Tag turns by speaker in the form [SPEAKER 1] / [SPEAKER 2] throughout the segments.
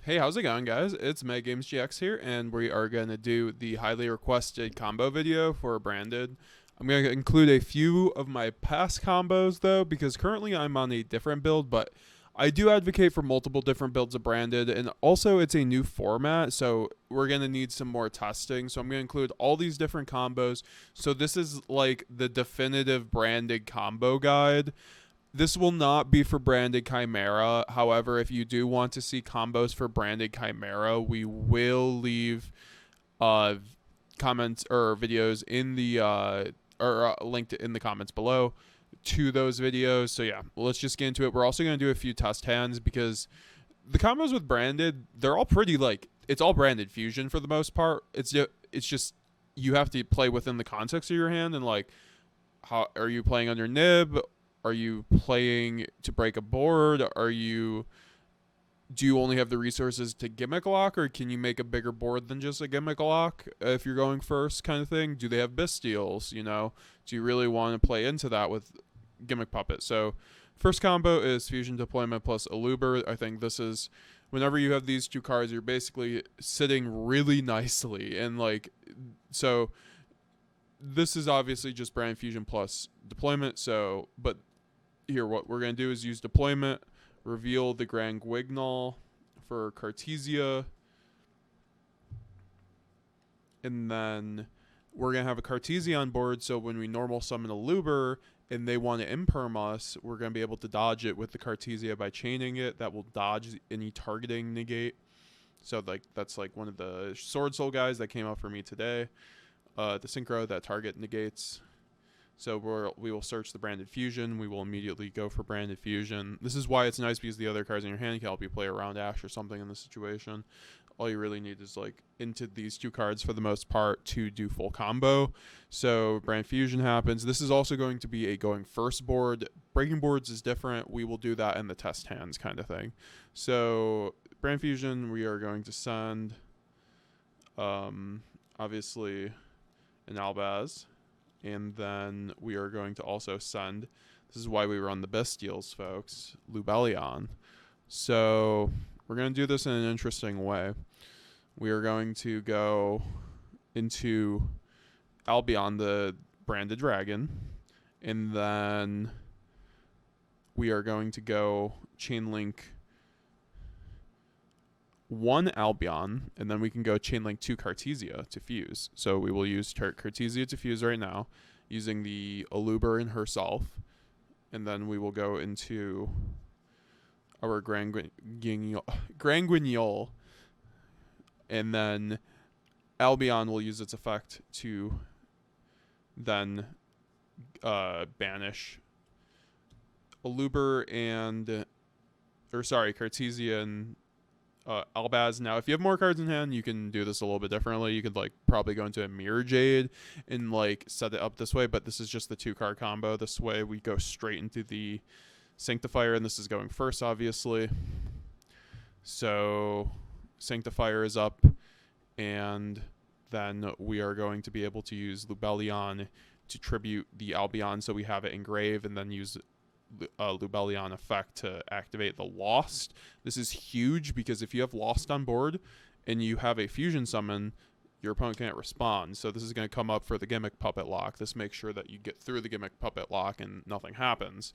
[SPEAKER 1] Hey, how's it going, guys? It's MetaGamesGX here, and we are going to do the highly requested combo video for Branded. I'm going to include a few of my past combos, though, because currently I'm on a different build, but I do advocate for multiple different builds of Branded, and also it's a new format, so we're going to need some more testing. So I'm going to include all these different combos. So this is like the definitive Branded combo guide. This will not be for Branded Chimera. However, if you do want to see combos for Branded Chimera, we will leave comments or videos in the linked in the comments below to those videos. So yeah, let's just get into it. We're also going to do a few test hands because the combos with Branded, they're all pretty it's all Branded fusion for the most part. It's just you have to play within the context of your hand and how are you playing on your nib? Are you playing to break a board? Do you only have the resources to gimmick lock, or can you make a bigger board than just a gimmick lock if you're going first, kind of thing? Do they have Bisteals? Do you really want to play into that with Gimmick Puppet? So first combo is Fusion Deployment plus Aluber. I think this is whenever you have these two cards, you're basically sitting really nicely, and so this is obviously just Brand Fusion plus Deployment. But here, what we're going to do is use Deployment, reveal the Grand Guignol for Cartesia, and then we're going to have a Cartesia on board, so when we normal summon a Aluber and they want to imperm us, we're going to be able to dodge it with the Cartesia by chaining it. That will dodge any targeting negate. So that's one of the Sword Soul guys that came out for me today. The Synchro that target negates. So we will search the Branded Fusion. We will immediately go for Branded Fusion. This is why it's nice, because the other cards in your hand can help you play around Ash or something in this situation. All you really need is into these two cards for the most part to do full combo. So Brand Fusion happens. This is also going to be a going first board. Breaking boards is different. We will do that in the test hands kind of thing. So Brand Fusion, we are going to send obviously an Albaz. And then we are going to also send, this is why we run the Bisteals, folks, Lubellion. So we're going to do this in an interesting way. We are going to go into Albion, the Branded Dragon, and then we are going to go Chainlink 1 Albion, and then we can go Chainlink 2 Cartesia to fuse. So we will use Cartesia to fuse right now, using the Aluber in herself, and then we will go into our Grand Guignol, and then Albion will use its effect to then banish Aluber Cartesia and Albaz. Now, if you have more cards in hand, you can do this a little bit differently. You could probably go into a Mirror Jade and set it up this way, but this is just the 2-card combo. This way we go straight into the Sanctifier, and this is going first, obviously. So Sanctifier is up, and then we are going to be able to use Lubellion to tribute the Albion, so we have it engrave, and then use Lubellion effect to activate the Lost. This is huge because if you have Lost on board and you have a fusion summon, your opponent can't respond. So this is going to come up for the Gimmick Puppet lock. This makes sure that you get through the Gimmick Puppet lock and nothing happens.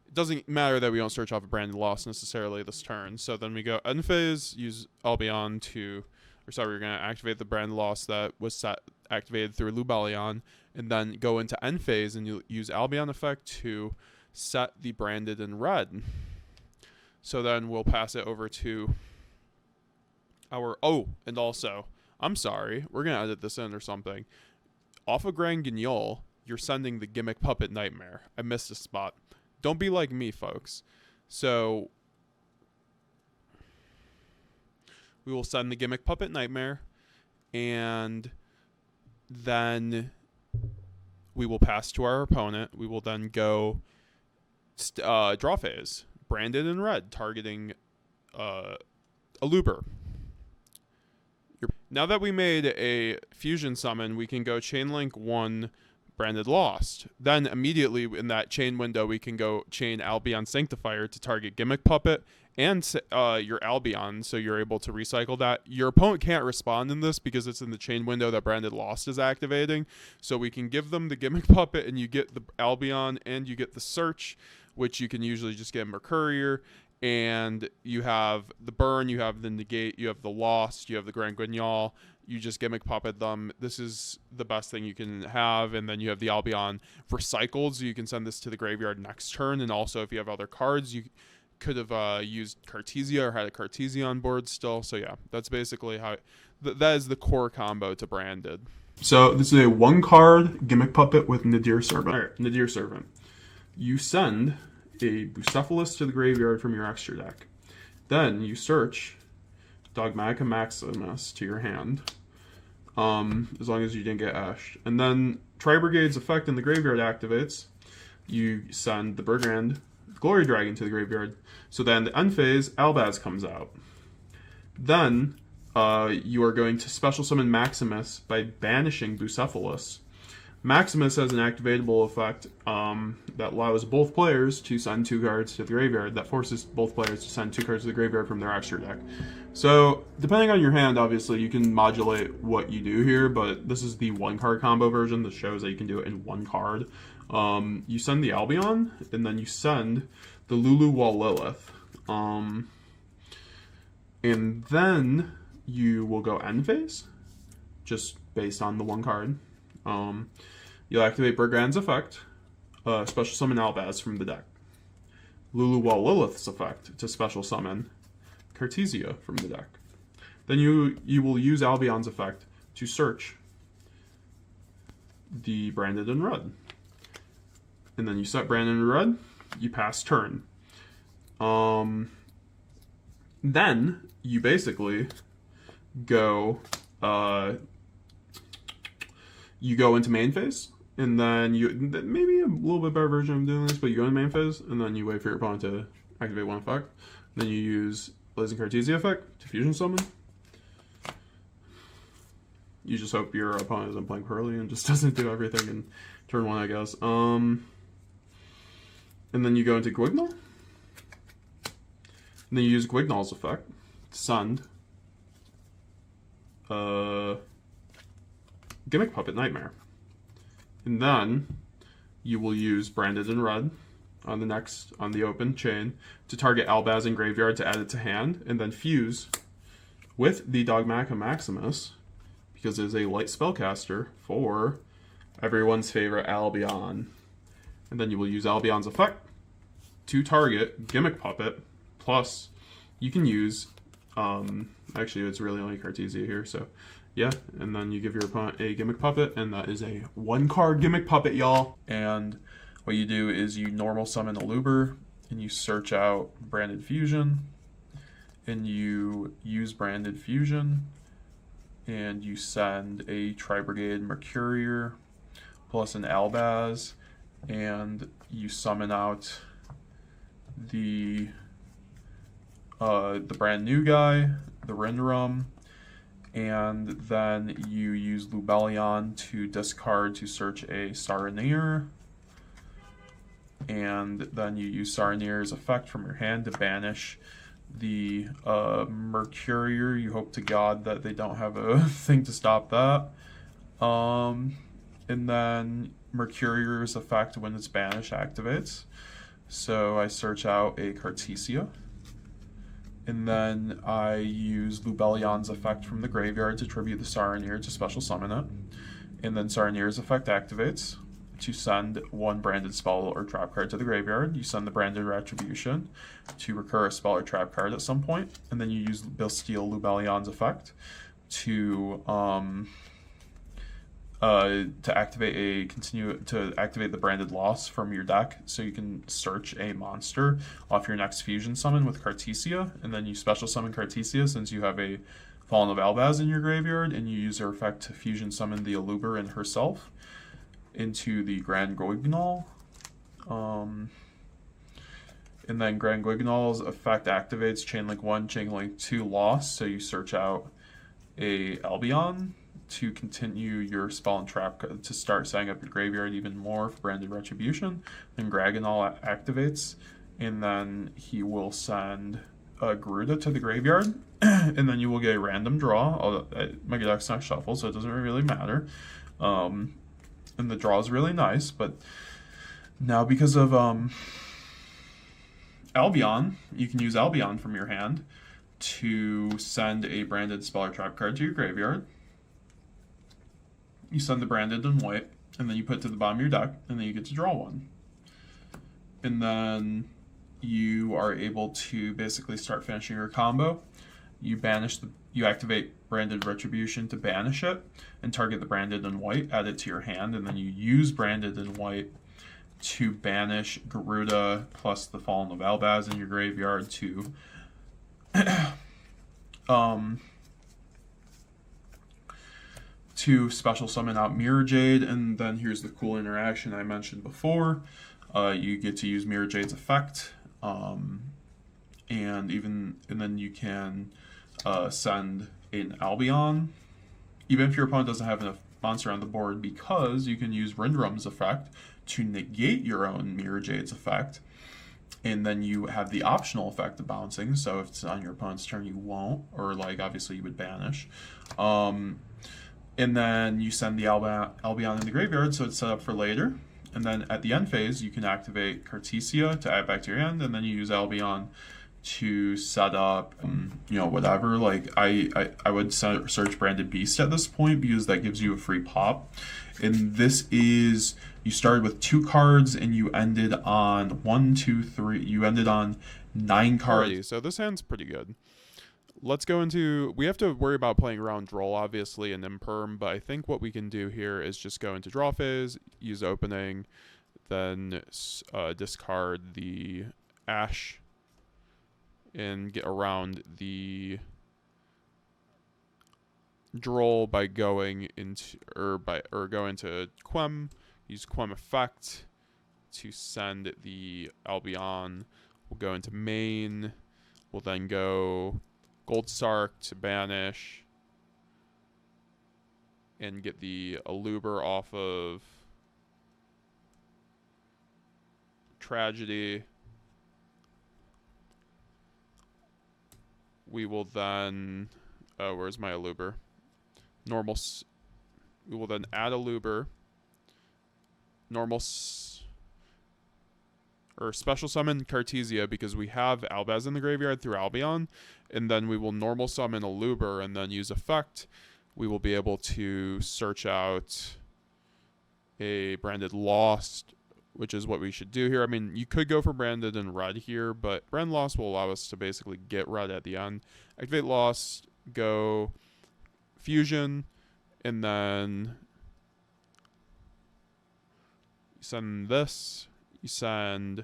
[SPEAKER 1] It doesn't matter that we don't search off a Branded Lost necessarily this turn. So then we go end phase, use Albion we're going to activate the Branded Lost that was activated through Lubellion, and then go into end phase and you use Albion effect to set the Branded in red. So then we'll pass it over to our and also, I'm sorry, we're gonna edit this in or something. Off of Grand Guignol, you're sending the Gimmick Puppet Nightmare. I missed a spot. Don't be like me, folks. So we will send the Gimmick Puppet Nightmare, and then we will pass to our opponent. We will then go draw phase, Branded in red, targeting Aluber. Now that we made a fusion summon, we can go Chainlink 1 Branded Lost. Then immediately in that chain window, we can go chain Albion Sanctifier to target Gimmick Puppet and your Albion, so you're able to recycle that. Your opponent can't respond in this because it's in the chain window that Branded Lost is activating. So we can give them the Gimmick Puppet, and you get the Albion, and you get the Search, which you can usually just get Mercurier. And you have the Burn, you have the Negate, you have the Lost, you have the Grand Guignol. You just Gimmick Puppet them. This is the best thing you can have. And then you have the Albion recycled, so you can send this to the graveyard next turn. And also, if you have other cards, you could have used Cartesia or had a Cartesia on board still. So yeah, that's basically how that is the core combo to Branded. So this is a 1-card Gimmick Puppet with Nadir Servant. All right, Nadir Servant. You send a Bucephalus to the graveyard from your extra deck. Then you search Dogmatica Maximus to your hand, as long as you didn't get Ashed. And then Tri-Brigade's effect in the graveyard activates. You send the Bergrand Glory Dragon to the graveyard. So then the end phase, Albaz comes out. Then you are going to special summon Maximus by banishing Bucephalus. Maximus has an activatable effect that allows both players to send 2 cards to the graveyard. That forces both players to send 2 cards to the graveyard from their extra deck. So, depending on your hand, obviously, you can modulate what you do here, but this is the 1-card combo version that shows that you can do it in 1 card. You send the Albion, and then you send the Lulu Wall Lilith. And then you will go end phase, just based on the 1 card. You'll activate Bergrand's effect, special summon Albaz from the deck. Lulu Wall Lilith's effect to special summon Cartesia from the deck. Then you will use Albion's effect to search the Branded in red. And then you set Branded in red, you pass turn. Then you basically go into main phase, and then maybe a little bit better version of doing this, but you go into main phase, and then you wait for your opponent to activate 1 effect. Then you use Blazing Cartesia effect to fusion summon. You just hope your opponent isn't playing purrely and just doesn't do everything in turn 1, I guess. And then you go into Guignol. And then you use Guignol's effect to send Gimmick Puppet Nightmare. And then you will use Branded in red on the open chain to target Albaz in graveyard to add it to hand, and then fuse with the Dogmatica Maximus, because it is a light spellcaster, for everyone's favorite Albion. And then you will use Albion's effect to target Gimmick Puppet, plus you can use, actually it's really only Cartesia here, so yeah, and then you give your opponent a Gimmick Puppet, and that is a 1-card Gimmick Puppet, y'all. And what you do is you normal summon Aluber, and you search out Branded Fusion, and you use Branded Fusion, and you send a Tri-Brigade Mercurier, plus an Albaz, and you summon out the brand new guy, the Rinrum, and then you use Lubellion to discard to search a Saronir, and then you use Saronir's effect from your hand to banish the Mercurier. You hope to God that they don't have a thing to stop that. And then Mercurier's effect, when it's banished, activates. So I search out a Cartesia. And then I use Lubellion's effect from the graveyard to tribute the Saronir to special summon it. And then Saronir's effect activates to send 1 branded spell or trap card to the graveyard. You send the branded retribution to recur a spell or trap card at some point. And then you use Bastille Lubellion's effect to activate the branded loss from your deck, so you can search a monster off your next fusion summon with Cartesia, and then you special summon Cartesia since you have a Fallen of Albaz in your graveyard, and you use her effect to fusion summon the Aluber and herself into the Grand Guignol. And then Grand Guignol's effect activates Chainlink 1, Chainlink 2 loss, so you search out a Albion to continue your spell and trap to start setting up your graveyard even more for branded retribution. Then Gragonol activates, and then he will send
[SPEAKER 2] Garuda to the graveyard, and then you will get a random draw. Although my deck's not shuffled, so it doesn't really matter. And the draw is really nice, but now because of Albion, you can use Albion from your hand to send a branded spell or trap card to your graveyard. You send the branded in white, and then you put it to the bottom of your deck, and then you get to draw one. And then you are able to basically start finishing your combo. You activate Branded Retribution to banish it, and target the branded in white, add it to your hand, and then you use branded in white to banish Garuda plus the Fallen of Albaz in your graveyard to to special summon out Mirror Jade. And then here's the cool interaction I mentioned before. You get to use Mirror Jade's effect, and then you can send an Albion, even if your opponent doesn't have enough monster on the board, because you can use Rindrum's effect to negate your own Mirror Jade's effect, and then you have the optional effect of bouncing. So if it's on your opponent's turn, you won't, or like obviously you would banish. And then you send the Albion in the graveyard, so it's set up for later. And then at the end phase, you can activate Cartesia to add back to your hand, and then you use Albion to set up, whatever. Like I would search Branded Beast at this point, because that gives you a free pop. And this is, you started with 2 cards and you ended on 1, 2, 3. You ended on 9 cards.
[SPEAKER 1] Alrighty, so this hand's pretty good. Let's go into, we have to worry about playing around Droll, obviously, and Imperm, but I think what we can do here is just go into draw phase, use opening, then discard the Ash, and get around the Droll by going into, go into Quem, use Quem effect to send the Albion. We'll go into main, we'll then go Gold Sark to banish and get the Aluber off of Tragedy. We will then, where's my Aluber? We will then add Aluber, or special summon Cartesia, because we have Albaz in the graveyard through Albion, and then we will normal summon Aluber and then use effect. We will be able to search out a Branded Lost, which is what we should do here. I mean, you could go for Branded and Red here, but Branded Lost will allow us to basically get Red at the end. Activate Lost, go Fusion, and then send this. You send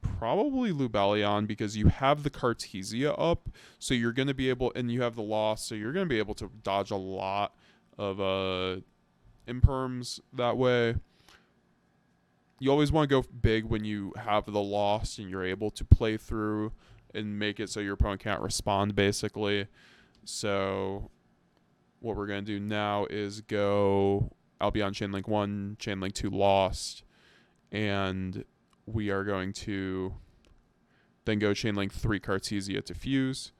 [SPEAKER 1] probably Lubellion, because you have the Cartesia up, so you're going to be able, and you have the Lost, so you're going to be able to dodge a lot of Imperms that way. You always want to go big when you have the Lost and you're able to play through and make it so your opponent can't respond, basically. So what we're going to do now is go Albion Chainlink 1, Chainlink 2 Lost, and we are going to then go Chainlink 3 Cartesia to fuse.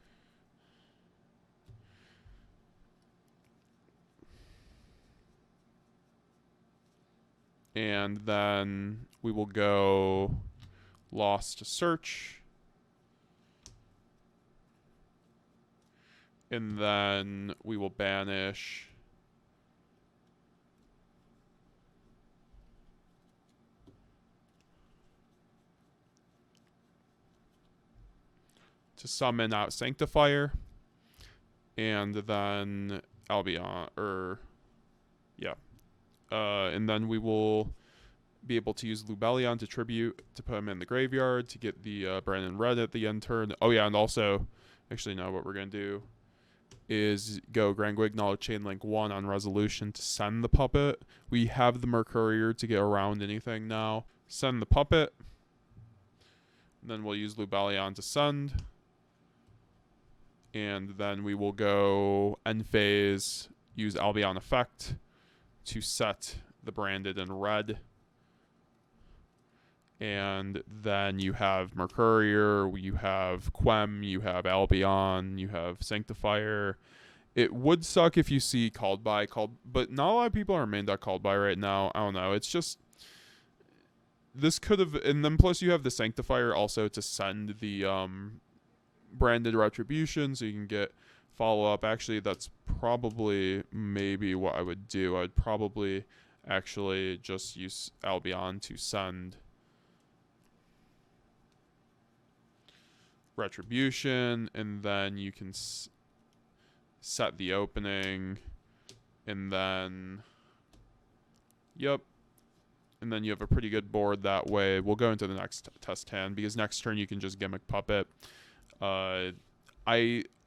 [SPEAKER 1] And then we will go Lost to search. And then we will banish to summon out Sanctifier, and then Albion, and then we will be able to use Lubellion to tribute to put him in the graveyard to get the Brandon Red at the end turn. Oh yeah, and also, actually no, what we're going to do is go Grand Guignol Chainlink 1 on Resolution to send the puppet. We have the Mercourier to get around anything now. Send the puppet, and then we'll use Lubellion to send. And then we will go end phase, use Albion effect to set the Branded in red. And then you have Mercurier, you have Quem, you have Albion, you have Sanctifier. It would suck if you see called by, but not a lot of people are main deck called by right now. I don't know. It's just, this could have, and then plus you have the Sanctifier also to send the branded retribution so you can get follow up. Actually, that's probably maybe what I would do. I'd probably actually just use Albion to send retribution, and then you can set the opening, and then yep, and then you have a pretty good board that way. We'll go into the next test hand because next turn you can just Gimmick Puppet. I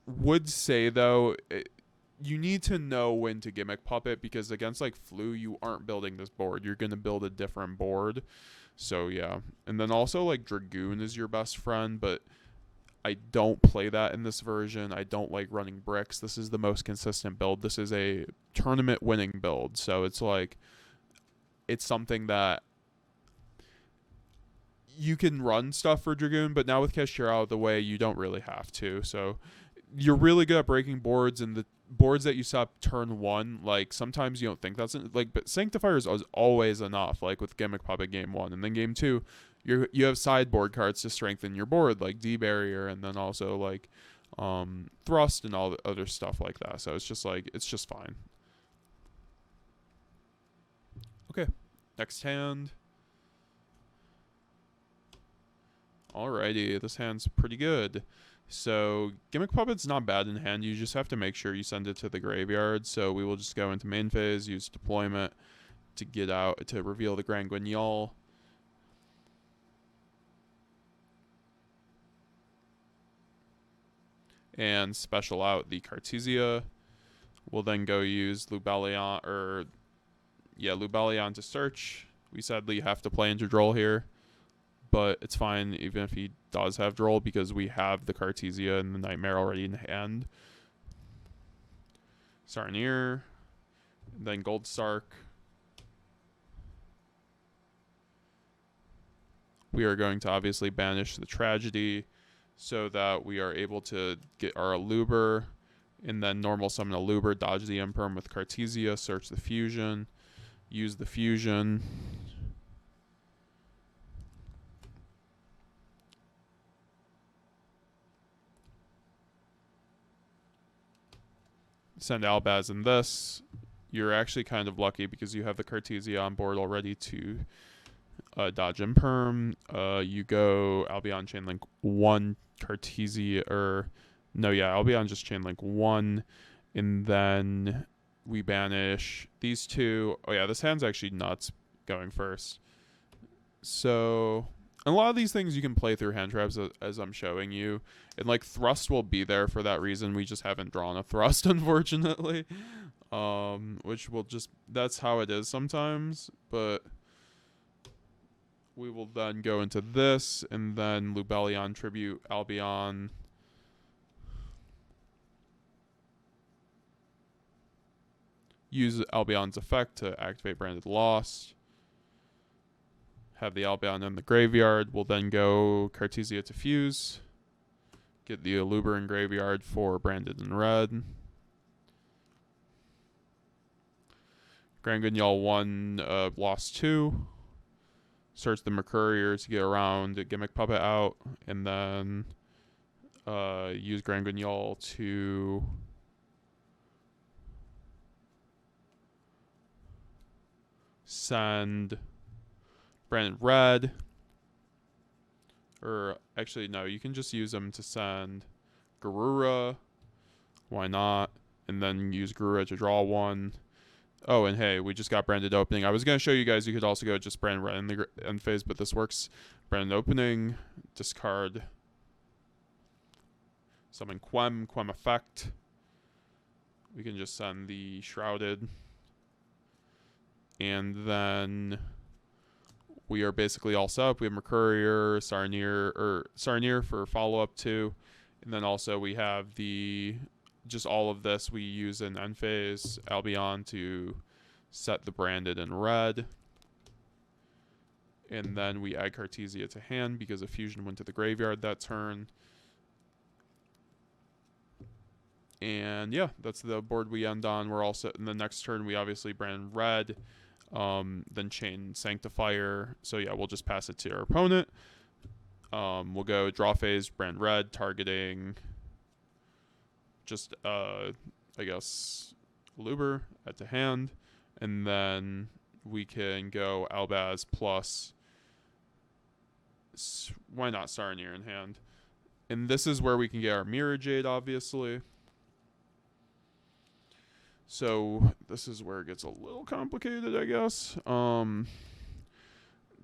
[SPEAKER 1] would say though, you need to know when to Gimmick Puppet because against like Flu, you aren't building this board. You're gonna build a different board. So yeah, and then also like Dragoon is your best friend, but I don't play that in this version. I don't like running bricks. This is the most consistent build. This is a tournament winning build. So it's like, it's something that you can run stuff for Dragoon, but now with kashtira out of the way, you don't really have to. So you're really good at breaking boards, and the boards that you set up turn one, like sometimes you don't think that's like, but Sanctifier is always enough, like with Gimmick Puppet game one, and then game two, you have sideboard cards to strengthen your board, like D-Barrier, and then also like Thrust and all the other stuff like that. So it's just like, it's just fine. Okay, next hand. Alrighty, this hand's pretty good. So Gimmick Puppet's not bad in hand. You just have to make sure you send it to the graveyard. So we will just go into main phase, use deployment to get out, to reveal the Grand Guignol. And special out the Cartesia. We'll then go use Lubellion, Lubellion to search. We sadly have to play into Droll here, but it's fine even if he does have Droll because we have the Cartesia and the Nightmare already in hand. Sarnier, then Gold Sark. We are going to obviously banish the Tragedy so that we are able to get our Aluber, and then normal summon Aluber, dodge the Imperm with Cartesia, search the Fusion, use the Fusion. Send Albaz in this. You're actually kind of lucky because you have the Cartesia on board already to dodge Imperm. You go Albion Chainlink 1, Cartesia, Albion just Chainlink 1, and then we banish these two. Oh yeah, this hand's actually nuts going first. So a lot of these things you can play through hand traps as I'm showing you. And like Thrust will be there for that reason. We just haven't drawn a Thrust, unfortunately. Which will just, that's how it is sometimes. But we will then go into this, and then Lubellion tribute Albion. Use Albion's effect to activate Branded Lost. Have the Albion in the graveyard. We'll then go Cartesia to fuse. Get the Aluber in graveyard for Branded in red. Grand Guignol 1, lost 2. Search the Mercurier to get around Gimmick Puppet out. And then use Grand Guignol to send Branded red. Or actually, no, you can just use them to send Garura. Why not? And then use Garura to draw 1. Oh, and hey, we just got Branded Opening. I was going to show you guys you could also go just Branded red in the end phase, but this works. Branded Opening, discard. Summon Quem effect. We can just send the Shrouded. And then we are basically all set up. We have Mercurier, Sarnier for follow-up too. And then also we have just all of this we use in end phase. Albion to set the Branded in red. And then we add Cartesia to hand because a fusion went to the graveyard that turn. And yeah, that's the board we end on. We're all set. In the next turn, we obviously brand red, then chain Sanctifier. So yeah, we'll just pass it to our opponent. We'll go draw phase, brand red, targeting just, I guess, Aluber at the hand. And then we can go Albaz plus, why not Saronir in hand? And this is where we can get our Mirror Jade, obviously. So this is where it gets a little complicated, I guess.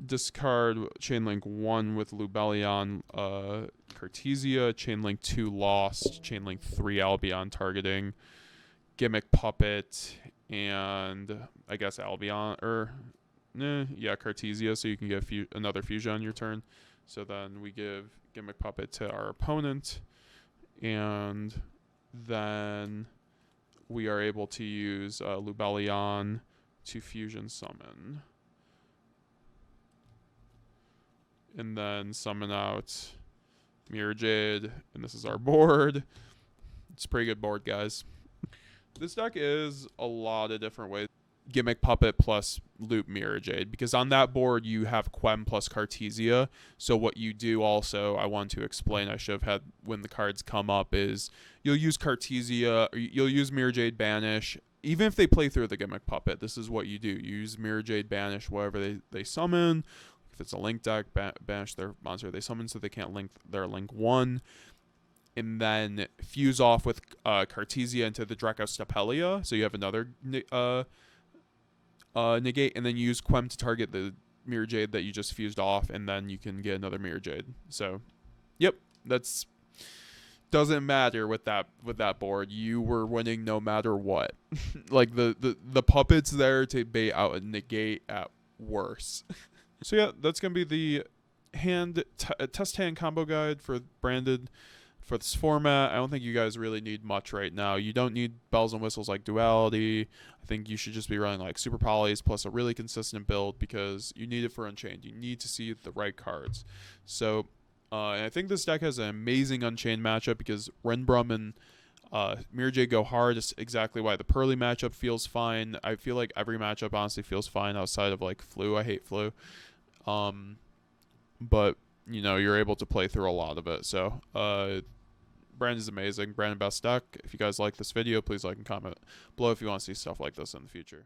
[SPEAKER 1] Discard Chainlink 1 with Lubellion, Cartesia, Chainlink 2 Lost, Chainlink 3 Albion targeting, Gimmick Puppet, and I guess Albion, yeah, Cartesia, so you can get another fusion on your turn. So then we give Gimmick Puppet to our opponent, and then we are able to use Lubellion to fusion summon. And then summon out Mirror Jade, and this is our board. It's a pretty good board, guys. This deck is a lot of different ways. Gimmick Puppet plus Loop Mirror Jade, because on that board you have Quem plus Cartesia. So what you do also, I want to explain, I should have had when the cards come up, is you'll use Cartesia, or you'll use Mirror Jade Banish. Even if they play through the Gimmick Puppet, this is what you do. You use Mirror Jade Banish whatever they summon. If it's a link deck, banish their monster they summon so they can't link their link 1. And then fuse off with Cartesia into the Draco Stapelia, so you have another negate, and then you use Quem to target the Mirror Jade that you just fused off, and then you can get another Mirror Jade. So, yep, that's doesn't matter with that board. You were winning no matter what. Like the puppet's there to bait out a negate at worst. So yeah, that's gonna be the test hand combo guide for branded. For this format, I don't think you guys really need much right now. You don't need bells and whistles like duality. I think you should just be running like super polys plus a really consistent build because you need it for Unchained. You need to see the right cards. So, and I think this deck has an amazing Unchained matchup because Renbrum and Mirror Jade go hard. It's exactly why the Purrely matchup feels fine. I feel like every matchup honestly feels fine outside of like Flu. I hate Flu. But you know, you're able to play through a lot of it. So, Brand is amazing. Brand best deck. If you guys like this video, please like and comment below if you want to see stuff like this in the future.